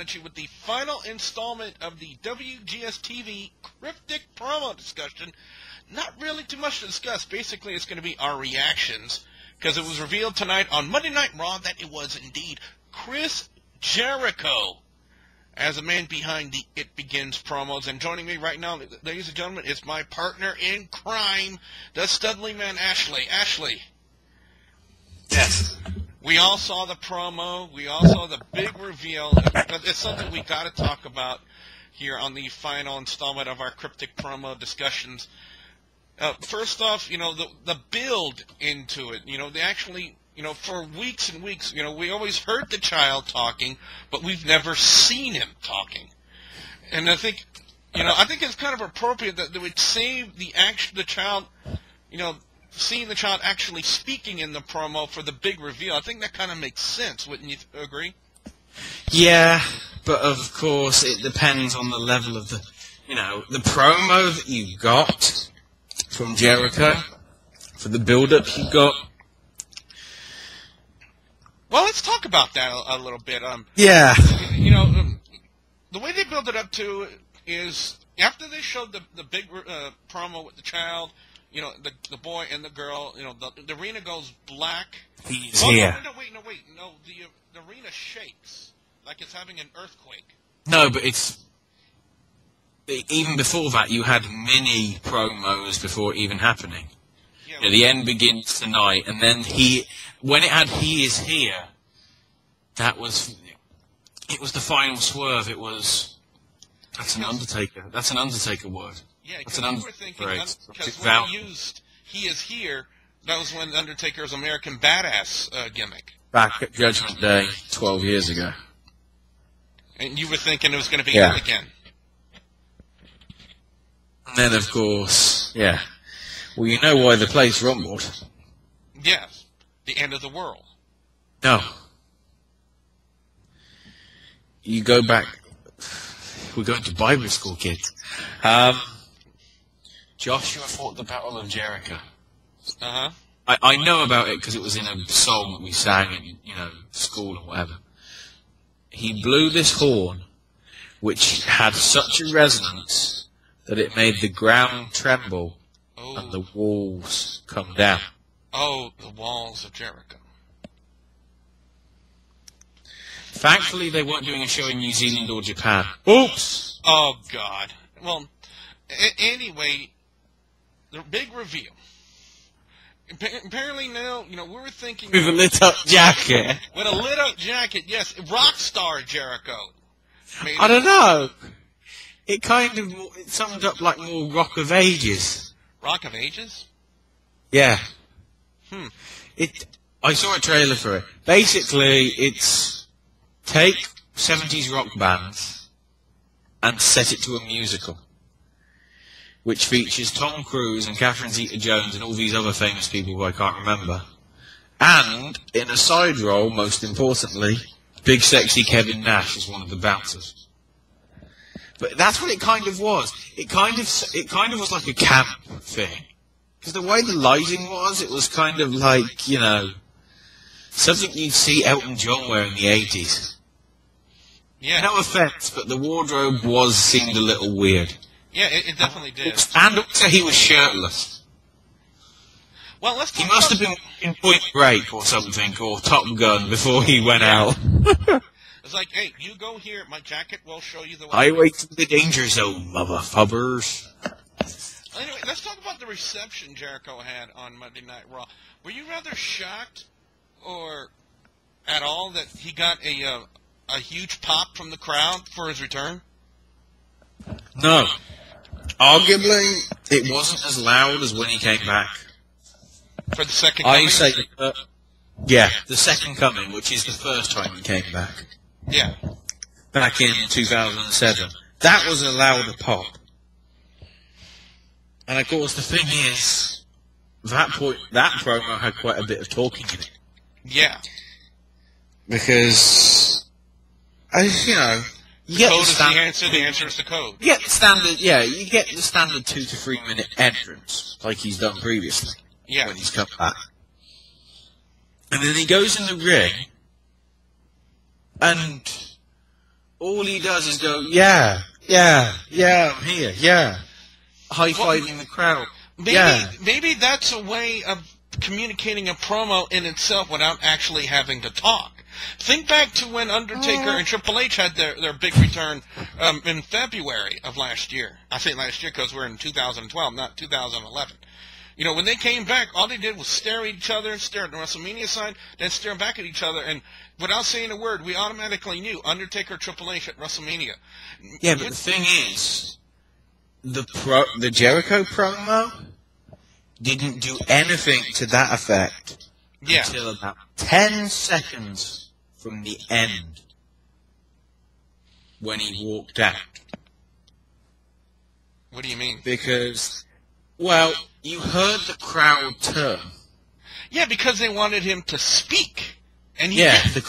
at you with the final installment of the WGS-TV cryptic promo discussion. Not really too much to discuss. Basically, it's going to be our reactions, because it was revealed tonight on Monday Night Raw that it was indeed Chris Jericho as a man behind the It Begins promos. And joining me right now, ladies and gentlemen, is my partner in crime, the Studley man, Ashley. Ashley. Yes. We all saw the promo. We all saw the big reveal. It's something we got to talk about here on the final installment of our cryptic promo discussions. First off, the build into it. They actually, for weeks and weeks, we always heard the child talking, but we've never seen him talking. And I think it's kind of appropriate that they would save the child, seeing the child actually speaking in the promo for the big reveal. I think that kind of makes sense. Wouldn't you agree? Yeah, but of course it depends on the level of the promo that you got from Jericho, for the build-up you got. Well, let's talk about that a little bit. Yeah. The way they build it up to is after they showed the big promo with the child, the boy and the girl, the arena goes black. He's here. No, wait. No, the arena shakes like it's having an earthquake. No, but even before that, you had mini promos before it even happening. Yeah, the end begins tonight, and then when it had "He is here," it was the final swerve. That's an Undertaker. That's an Undertaker word. Yeah, because we were thinking, because when we used "He is here," that was when Undertaker's American Badass gimmick. Back at Judgment Day 12 years ago. And you were thinking it was going to be him again. And then, of course, well, you know why the place rumbled. Yes, the end of the world. No. You go back. We're going to Bible school, kids. Joshua fought the Battle of Jericho. Uh-huh. I know about it because it was in a song that we sang in, school or whatever. He blew this horn, which had such a resonance that it made the ground tremble and the walls come down. Oh, the walls of Jericho. Thankfully, they weren't doing a show in New Zealand or Japan. Oops! Oh, God. Well, anyway, the big reveal. Apparently now, we were thinking... With a lit-up jacket. With a lit-up jacket, yes. Rockstar Jericho. I don't know. It it summed up like more Rock of Ages. Rock of Ages? Yeah. I saw a trailer for it. Basically, it's take 70s rock bands and set it to a musical, which features Tom Cruise and Catherine Zeta-Jones and all these other famous people who I can't remember. And, in a side role, most importantly, big sexy Kevin Nash is one of the bouncers. But that's what it kind of was. It kind of was like a camp thing. Because the way the lighting was, it was kind of like, something you'd see Elton John wear in the 80s. Yeah. No offense, but the wardrobe seemed a little weird. Yeah, it definitely did. And also he was shirtless. Well, let's talk He must have been in Point Break or something, or Top Gun, before he went out. It's like, hey, you go here, my jacket will show you the way. Highway to the danger zone, motherfuckers. Anyway, let's talk about the reception Jericho had on Monday Night Raw. Were you rather shocked or at all that he got a huge pop from the crowd for his return? No. Arguably, it wasn't as loud as when he came back. For the second coming? I say, the second coming, which is the first time he came back. Yeah. Back in 2007. That was a louder pop. And of course, the thing is, that promo had quite a bit of talking in it. Yeah. Because, you get code is the answer is the code. You get the standard, you get the standard 2 to 3 minute entrance, like he's done previously. Yeah. When he's come back. And then he goes in the ring, and all he does is go, yeah, I'm here, yeah. High-fiving the crowd. Maybe that's a way of communicating a promo in itself without actually having to talk. Think back to when Undertaker and Triple H had their big return in February of last year. I say last year because we're in 2012, not 2011. You know, when they came back, all they did was stare at each other, stare at the WrestleMania sign, then stare back at each other, and without saying a word, we automatically knew Undertaker, Triple H at WrestleMania. Yeah, but the thing is, the Jericho promo didn't do anything to that effect until about 10 seconds from the end, when he walked out. What do you mean? Because, well, you heard the crowd turn. Yeah, because they wanted him to speak. And the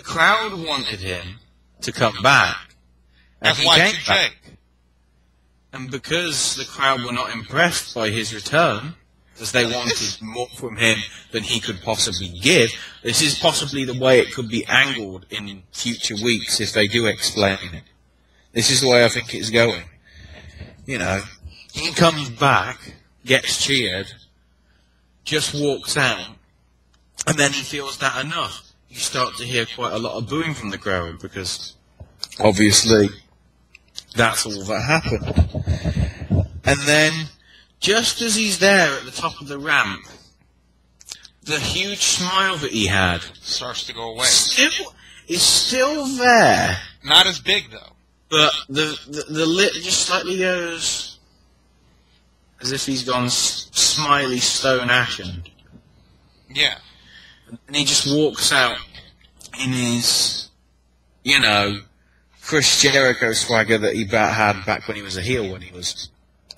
crowd wanted him to come back. And he came back. And because the crowd were not impressed by his return, because they wanted more from him than he could possibly give, this is possibly the way it could be angled in future weeks if they do explain it. This is the way I think it's going. You know, he comes back, gets cheered, just walks out, and then he feels that enough. You start to hear quite a lot of booing from the crowd because, obviously, that's all that happened. And then, just as he's there at the top of the ramp, the huge smile that he had starts to go away. Is still there. Not as big, though. But the lip just slightly goes as if he's gone smiley stone ashen. Yeah. And he just walks out in his, you know, Chris Jericho swagger that he had back when he was a heel, when he was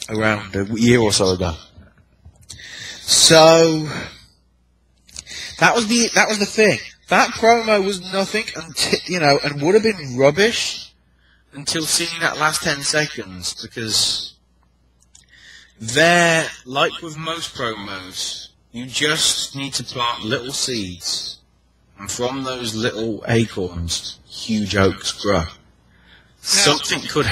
around a year or so ago. So that was the thing. That promo was nothing until, you know, and would have been rubbish until seeing that last 10 seconds, because there, like with most promos, you just need to plant little seeds, and from those little acorns, huge oaks grow. Something could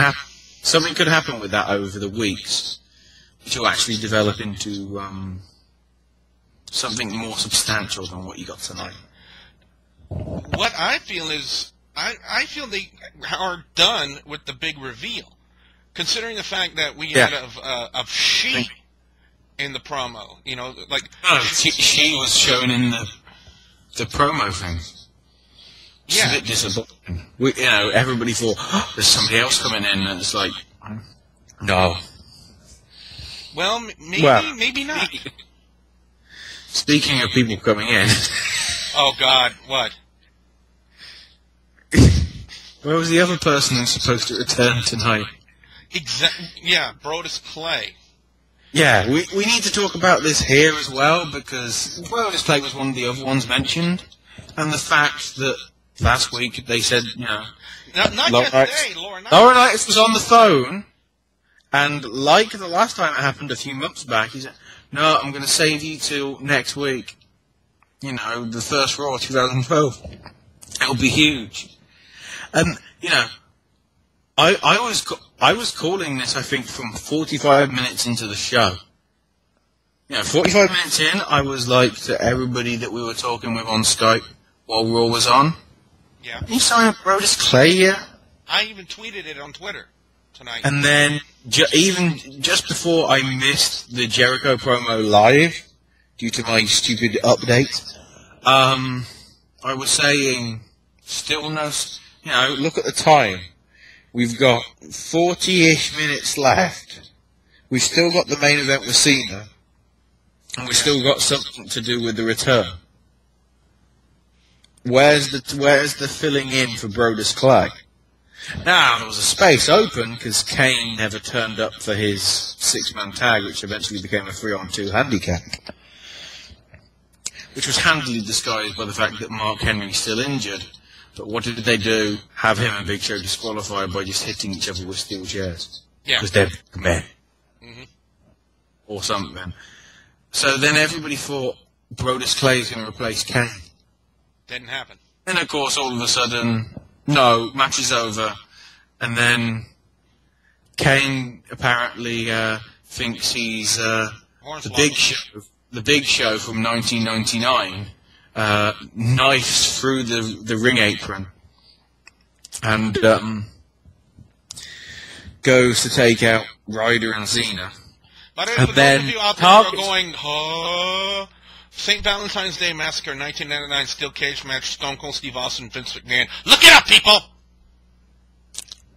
happen with that over the weeks, which will actually develop into something more substantial than what you got tonight. What I feel is, I feel they are done with the big reveal, considering the fact that we had of she in the promo. You know, like she was shown in the promo thing. It's a bit disappointing. You know, everybody thought, there's somebody else coming in, and it's like, no. Well, maybe not. Speaking of people coming in. Oh, God, what? Where was the other person who's supposed to return tonight? Brodus Clay. Yeah, we need to talk about this here as well, because Brodus Clay was one of the other ones mentioned, and the fact that last week they said, you know, Laurinaitis was on the phone, and like the last time it happened a few months back, he said, no, I'm going to save you till next week. You know, the first Raw 2012. It'll be huge. And, you know, I was calling this, I think, from 45 minutes into the show. You know, 45 minutes in, I was like to everybody that we were talking with on Skype while Raw was on. Yeah. Can you sign up Brodus Clay here? I even tweeted it on Twitter tonight. And then, even just before I missed the Jericho promo live, due to my stupid update, I was saying, still no, you know, look at the time. We've got 40-ish minutes left. We've still got the main event with Cena. And we've still got something to do with the return. Where's the filling in for Brodus Clay? Now, there was a space open because Kane never turned up for his 6-man tag, which eventually became a 3-on-2 handicap. Which was handily disguised by the fact that Mark Henry's still injured. But what did they do? Have him and Big Show disqualified by just hitting each other with steel chairs. Yeah. Because they're men. Mm-hmm. Or something. So then everybody thought Brodus Clay is going to replace Kane. Didn't happen. And of course, all of a sudden, No, match is over. And then Kane apparently thinks he's the Big Show from 1999, knifes through the ring apron and goes to take out Ryder and Cena. But and then you out there are going, St. Valentine's Day Massacre 1999 Steel Cage match, Stone Cold Steve Austin, Vince McMahon. Look it up, people!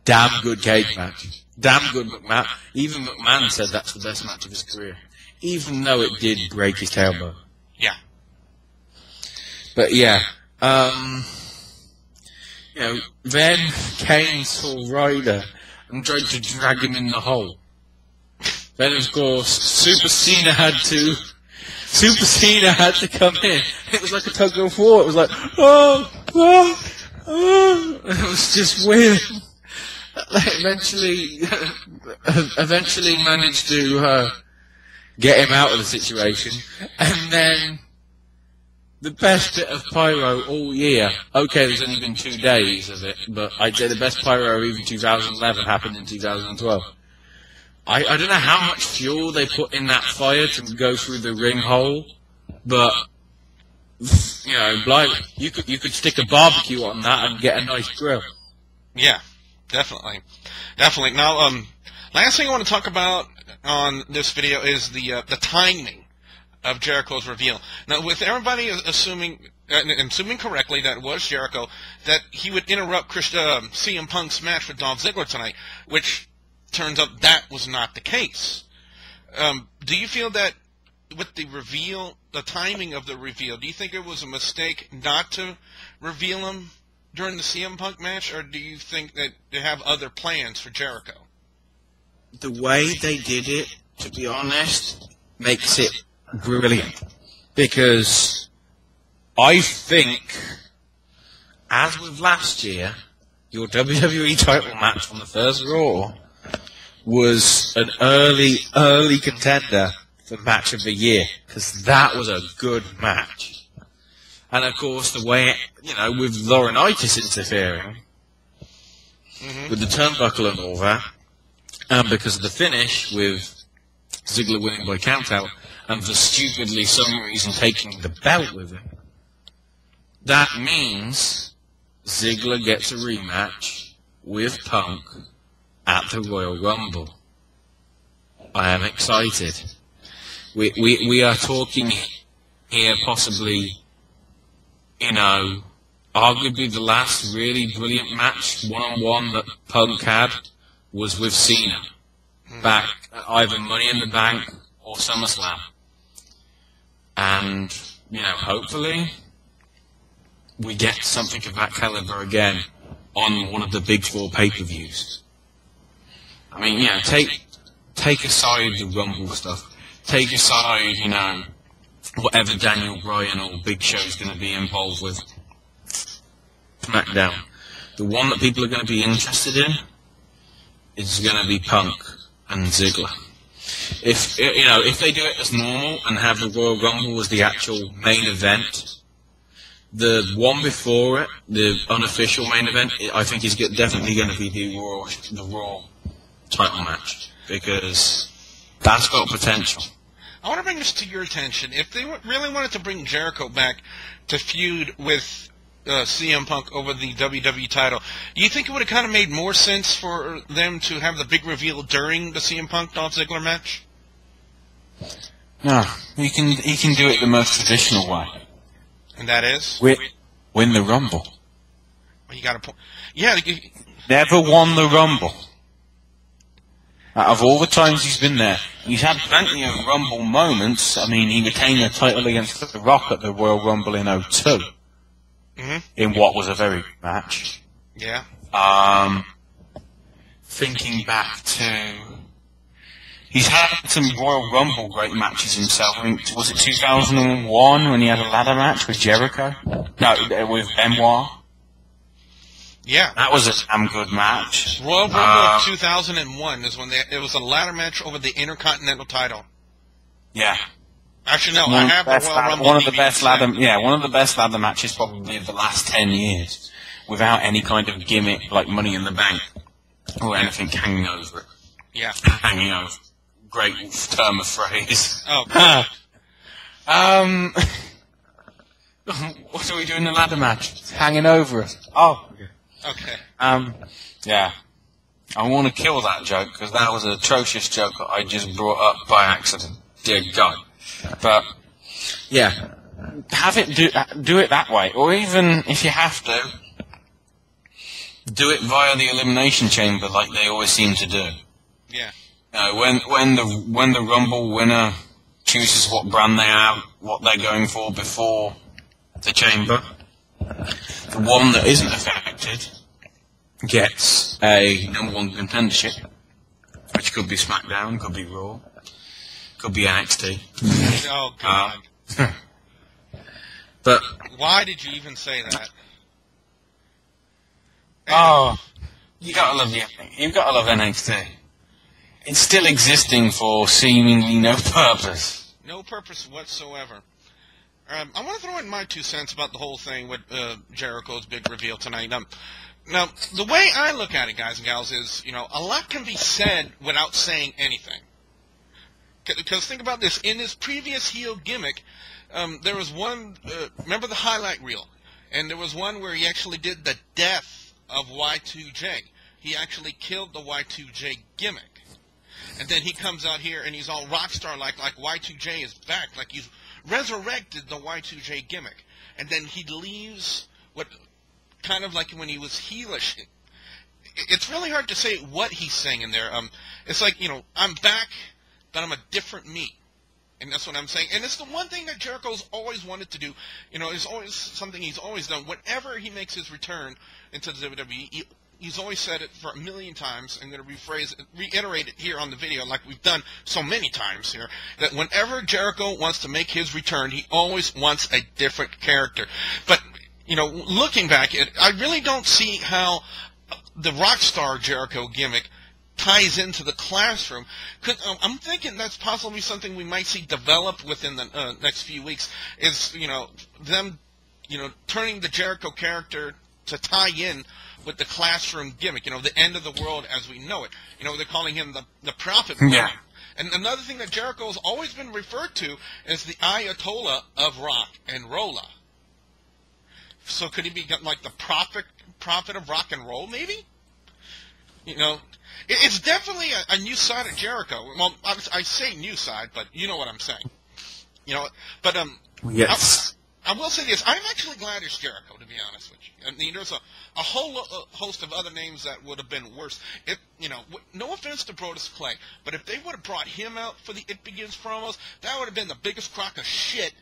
Damn good cage match. Damn good McMahon. Even McMahon said that's the best match of his career. Even though it did break his tailbone. Yeah. But yeah. Then Kane saw Ryder and tried to drag him in the hole. Then, of course, Super Cena had to come in. It was like a tug of war. It was like, It was just weird. Eventually managed to get him out of the situation. And then the best bit of pyro all year. Okay, there's only been 2 days of it, but I'd say the best pyro of even 2011 happened in 2012. I don't know how much fuel they put in that fire to go through the ring hole, but you could stick a barbecue on that and get a nice grill. Yeah, definitely. Now, last thing I want to talk about on this video is the timing of Jericho's reveal. Now, with everybody assuming correctly that it was Jericho, that he would interrupt CM Punk's match with Dolph Ziggler tonight, which turns out that was not the case. Do you feel that with the reveal, the timing of the reveal, do you think it was a mistake not to reveal him during the CM Punk match, or do you think that they have other plans for Jericho? The way they did it, to be honest, makes it brilliant. Because I think, as with last year, your WWE title match on the first Raw was an early contender for match of the year, because that was a good match. And of course, the way, with Laurinaitis interfering, with the turnbuckle and all that, and because of the finish with Ziggler winning by countout, and for stupidly some reason taking the belt with him, that means Ziggler gets a rematch with Punk at the Royal Rumble. I am excited. We are talking here possibly, arguably the last really brilliant match, one-on-one, that Punk had was with Cena. Back at either Money in the Bank or SummerSlam. And, hopefully we get something of that caliber again on one of the big 4 pay-per-views. I mean, take aside the Rumble stuff. Take aside, whatever Daniel Bryan or Big Show's going to be involved with SmackDown. The one that people are going to be interested in is going to be Punk and Ziggler. If they do it as normal and have the Royal Rumble as the actual main event, the one before it, the unofficial main event, I think is definitely going to be the Raw title match, because that's got potential. I want to bring this to your attention. If they really wanted to bring Jericho back to feud with CM Punk over the WWE title, do you think it would have kind of made more sense for them to have the big reveal during the CM Punk Dolph Ziggler match? No, he can do it the most traditional way. And that is? Win the Rumble. Well, you got a point. Yeah. Never won the Rumble. Out of all the times he's been there, he's had plenty of Rumble moments. I mean, he retained the title against The Rock at the Royal Rumble in 2002. In what was a very good match. Yeah. Thinking back to... He's had some Royal Rumble great matches himself. I think, was it 2001 when he had a ladder match with Jericho? No, with Benoit. Yeah. That was a damn good match. Royal Rumble of 2001 is when it was a ladder match over the Intercontinental title. Yeah. Actually, no, I have the Royal Rumble. One of the best ladder matches probably of the last 10 years. without any kind of gimmick like Money in the Bank or anything hanging over it. Yeah. Hanging over. Great term of phrase. Oh, God. What are we doing in the ladder match? Hanging over us. Oh. Okay. Yeah. I want to kill that joke because that was an atrocious joke that I just brought up by accident. Dear God. But, yeah. Have it do it that way. Or even, if you have to, do it via the Elimination Chamber like they always seem to do. Yeah. When the Rumble winner chooses what brand they have, what they're going for before the Chamber, the one that isn't affected gets a #1 contendership, which could be SmackDown, could be Raw, could be NXT. Oh, God. But why did you even say that? Oh, you've got to love NXT. It's still existing for seemingly no purpose. No purpose whatsoever. I want to throw in my 2 cents about the whole thing with Jericho's big reveal tonight. Now, the way I look at it, guys and gals, is, a lot can be said without saying anything. Because think about this. In his previous heel gimmick, there was one, remember the highlight reel? And there was one where he actually did the death of Y2J. He actually killed the Y2J gimmick. And then he comes out here and he's all rock star like Y2J is back, like he's resurrected the Y2J gimmick. And then he leaves what kind of like when he was heelish. It's really hard to say what he's saying in there. It's like, I'm back, but I'm a different me. And that's what I'm saying. And it's the one thing that Jericho's always wanted to do. It's always something he's always done. Whenever he makes his return into the WWE, he's always said it for a million times. I'm going to reiterate it here on the video like we've done so many times here, that whenever Jericho wants to make his return, he always wants a different character. But, looking back, I really don't see how the Rockstar Jericho gimmick ties into the Classroom. I'm thinking that's possibly something we might see develop within the next few weeks, is, them, turning the Jericho character to tie in with the Classroom gimmick, the end of the world as we know it. They're calling him the Prophet. Yeah. And another thing that Jericho's always been referred to is the Ayatollah of Rock and Rolla. So could he be like the prophet of rock and roll, maybe? It's definitely a new side of Jericho. Well, I say new side, but you know what I'm saying. But yes. I will say this. I'm actually glad it's Jericho, to be honest with you. I mean, there's a whole host of other names that would have been worse. No offense to Brodus Clay, but if they would have brought him out for the It Begins promos, that would have been the biggest crock of shit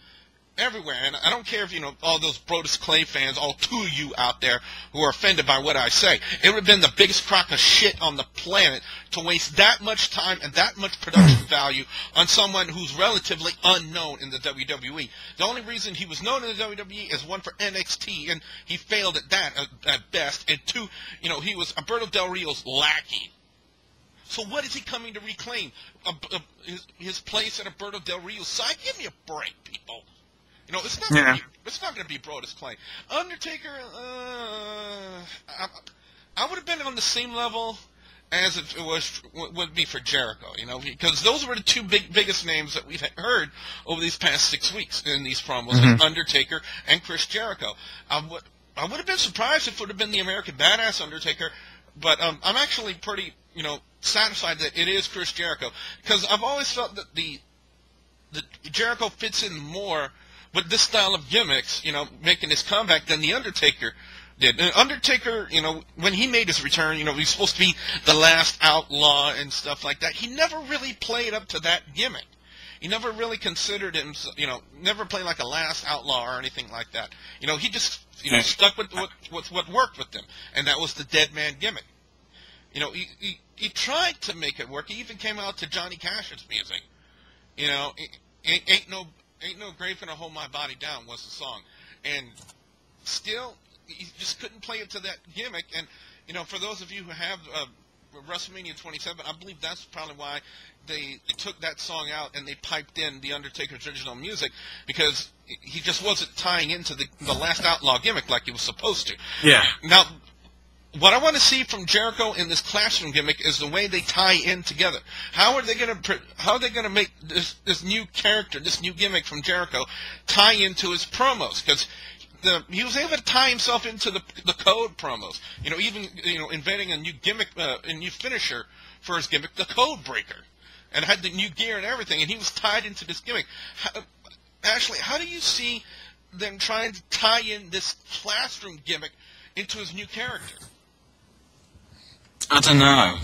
everywhere. And I don't care if, all those Brodus Clay fans, all 2 of you out there who are offended by what I say. It would have been the biggest crock of shit on the planet to waste that much time and that much production value on someone who's relatively unknown in the WWE. The only reason he was known in the WWE is, 1, for NXT, and he failed at that at best, and 2, he was Alberto Del Rio's lackey. So what is he coming to reclaim? His place at Alberto Del Rio's side? Give me a break, people. It's not going to be Brodus Clay. Undertaker, I would have been on the same level as it would be for Jericho, because those were the 2 biggest names that we've heard over these past 6 weeks in these promos, Undertaker and Chris Jericho. I would have been surprised if it would have been the American Badass Undertaker, but I'm actually pretty, satisfied that it is Chris Jericho, because I've always felt that the Jericho fits in more with this style of gimmicks, making his comeback than the Undertaker did. And Undertaker, when he made his return, he's supposed to be the last outlaw and stuff like that. He never really played up to that gimmick. He never really considered him, never played like a last outlaw or anything like that. He just, stuck with what worked with him, and that was the dead man gimmick. He tried to make it work. He even came out to Johnny Cash's music. Ain't no grave gonna hold my body down was the song, and still he just couldn't play it to that gimmick. And for those of you who have WrestleMania 27, I believe that's probably why they took that song out and they piped in the Undertaker's original music, because he just wasn't tying into the Last Outlaw gimmick like he was supposed to. Yeah. Now, what I want to see from Jericho in this classroom gimmick is the way they tie in together. How are they going to make this new character, this new gimmick from Jericho, tie into his promos? Because he was able to tie himself into the Code promos. Even inventing a new gimmick, a new finisher for his gimmick, the Code Breaker, and had the new gear and everything. And he was tied into this gimmick. Ashley, how do you see them trying to tie in this classroom gimmick into his new character? I don't know.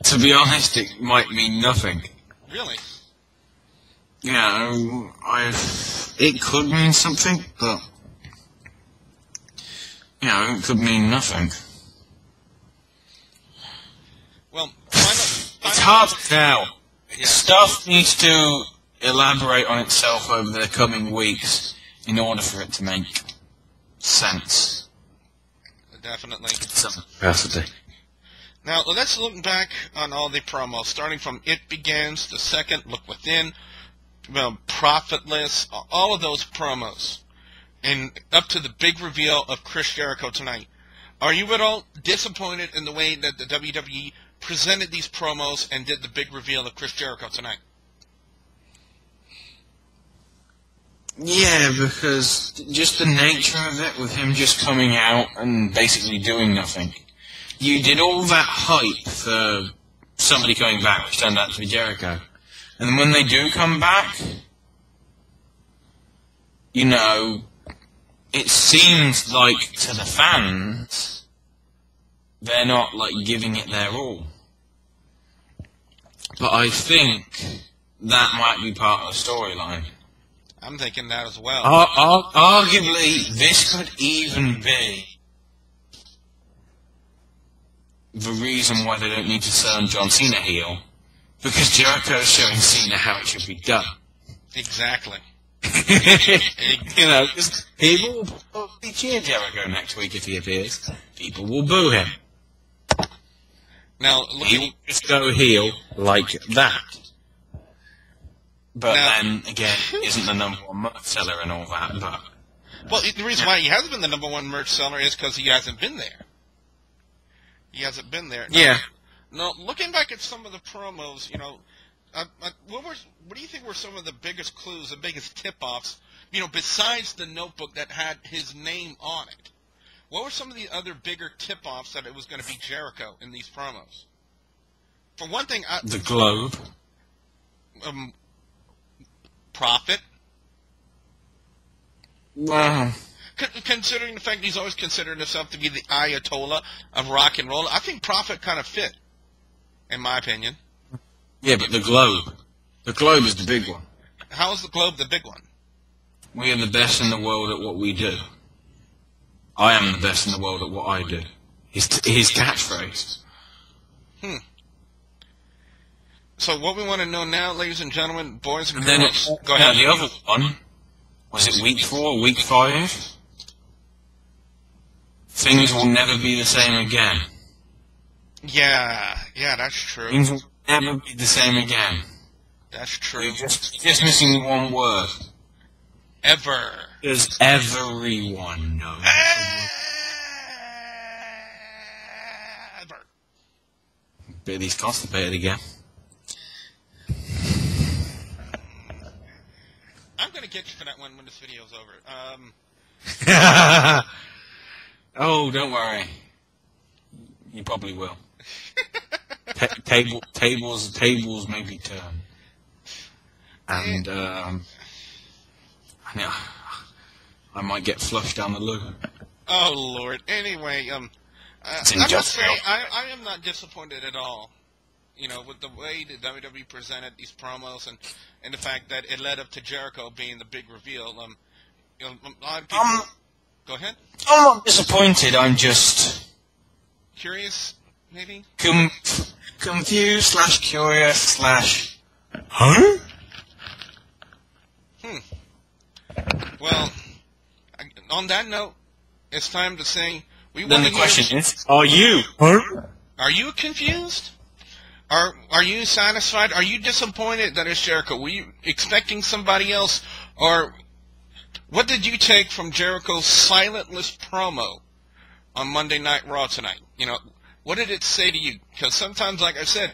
To be honest, it might mean nothing. Really? Yeah, it could mean something, but it could mean nothing. Well, it's hard to tell. Yeah. Stuff needs to elaborate on itself over the coming weeks in order for it to make sense. Definitely. Some capacity. Now, let's look back on all the promos, starting from It Begins, The Second, Look Within, Profitless, all of those promos, and up to the big reveal of Chris Jericho tonight. Are you at all disappointed in the way that the WWE presented these promos and did the big reveal of Chris Jericho tonight? Yeah, because just the nature of it, with him just coming out and basically doing nothing. You did all that hype for somebody coming back, which turned out to be Jericho. And then when they do come back, it seems like to the fans, they're not, giving it their all. But I think that might be part of the storyline. I'm thinking that as well. Arguably, this could even be the reason why they don't need to turn John Cena heel, because Jericho's showing Cena how it should be done. Exactly. Because people will probably cheer Jericho next week if he appears. People will boo him. Now, he will just go heel like that. But then, again, isn't the number one merch seller and all that, but... Well, the reason why he hasn't been the number one merch seller is because he hasn't been there. He hasn't been there. Yeah. Now, looking back at some of the promos, what do you think were some of the biggest clues, the biggest tip-offs, besides the notebook that had his name on it? What were some of the other bigger tip-offs that it was going to be Jericho in these promos? For one thing... the globe. Profit. Wow. Considering the fact he's always considered himself to be the Ayatollah of rock and roll, I think Prophet kind of fit, in my opinion. Yeah, but the globe. The globe is the big one. How is the globe the big one? We are the best in the world at what we do. I am the best in the world at what I do. His catchphrase. So what we want to know now, ladies and gentlemen, boys and then girls... Go ahead. The other one, was it week 4, week 5? Things will never be the same again. Yeah, that's true. Things will never be the same again. That's true. You're just missing one word. Ever. Does everyone know? Ever. Billy's constipated again. I'm going to get you for that one when this video's over. Oh, don't worry. You probably will. Tables may be turned. And, I might get flushed down the loo. Oh, Lord. Anyway, I must say, I am not disappointed at all. With the way the WWE presented these promos and the fact that it led up to Jericho being the big reveal. A lot of people... Go ahead. I'm not disappointed. I'm just... Curious, maybe? Confused / curious / Huh? Well, on that note, it's time to say... Then the question is, are you? Huh? Are you confused? Are you satisfied? Are you disappointed that it's Jericho? Were you expecting somebody else? Or what did you take from Jericho's silentless promo on Monday Night Raw tonight? You know, what did it say to you? Because sometimes, like I said,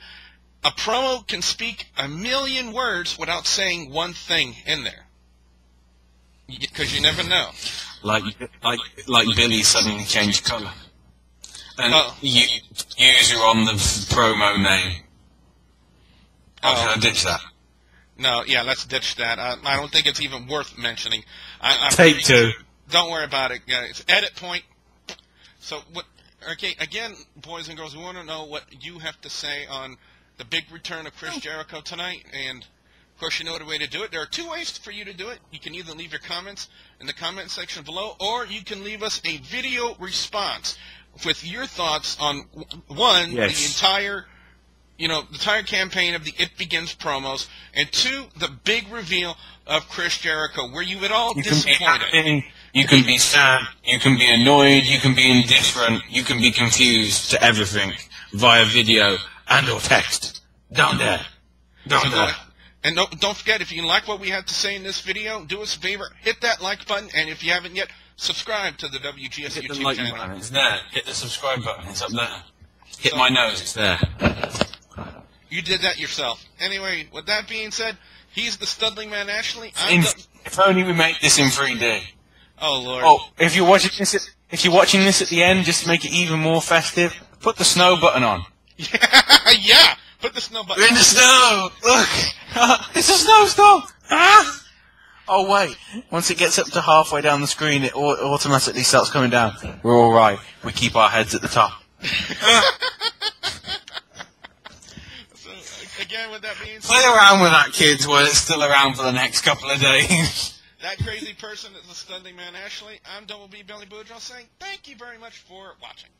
a promo can speak a million words without saying one thing in there. Because you never know. Like Billy suddenly changed colour. And user on the promo name. Can I ditch that? No, yeah, let's ditch that. I don't think it's even worth mentioning. Take two. Don't worry about it. It's edit point. So, okay, again, boys and girls, we want to know what you have to say on the big return of Chris Jericho tonight. And, of course, you know the way to do it. There are two ways for you to do it. You can either leave your comments in the comment section below, or you can leave us a video response with your thoughts on, one, the entire campaign of the It Begins promos, and two, the big reveal of Chris Jericho. Were you at all disappointed? Can be happy, you can be sad, you can be annoyed, you can be indifferent, you can be confused to everything via video and or text. Down there. Down there. And don't forget, if you like what we have to say in this video, do us a favor, hit that like button, and if you haven't yet, subscribe to the WGS Hit the YouTube like channel. button, it's there. Hit the subscribe button, it's up there. Hit my nose, it's there. You did that yourself. Anyway, with that being said, he's the Studling Man Ashley. If only we make this in 3D. Oh, Lord. Oh, if you're watching this at the end, just to make it even more festive, put the snow button on. Yeah, put the snow button. We're in the snow. Look, it's a snowstorm. Ah! Oh wait, once it gets up to halfway down the screen, it automatically starts coming down. We're all right. We keep our heads at the top. Again, with that being said, play around with that, kids, while it's still around for the next couple of days. That crazy person is the Studling Man Ashley. I'm Double B Billy Boudreaux saying thank you very much for watching.